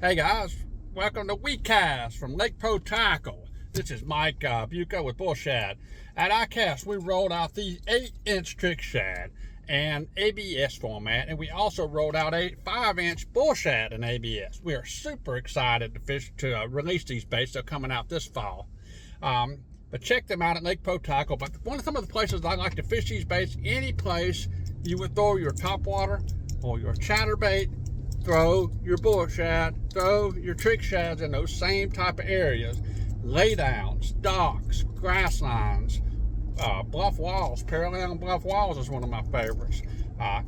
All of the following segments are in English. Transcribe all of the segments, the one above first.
Hey guys, welcome to WeCast from Lake Pro Tackle. This is Mike Bucca with Bull Shad. At our cast, we rolled out the 8-inch trick shad and ABS format, and we also rolled out a 5-inch bull shad in ABS. We are super excited to release these baits. They're coming out this fall. But check them out at Lake Pro Tackle. But some of the places I like to fish these baits, any place you would throw your topwater or your chatterbait, throw your bull shad, throw your trick shads in those same type of areas. Laydowns, docks, grass lines, bluff walls. Parallel bluff walls is one of my favorites.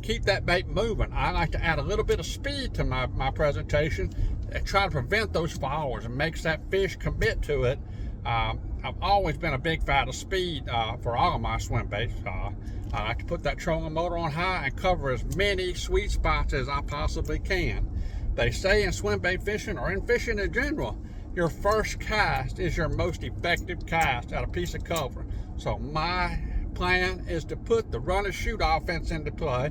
Keep that bait moving. I like to add a little bit of speed to my presentation and try to prevent those followers and makes that fish commit to it. I've always been a big fan of speed for all of my swim baits. I like to put that trolling motor on high and cover as many sweet spots as I possibly can. They say in swim bait fishing, or in fishing in general, your first cast is your most effective cast at a piece of cover. So my plan is to put the run and shoot offense into play,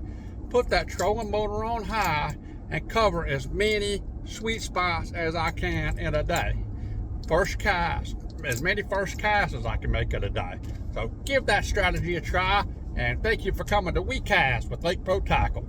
put that trolling motor on high, and cover as many sweet spots as I can in a day. First cast, as many first casts as I can make in a day. So give that strategy a try, and thank you for coming to WeCast with Lake Pro Tackle.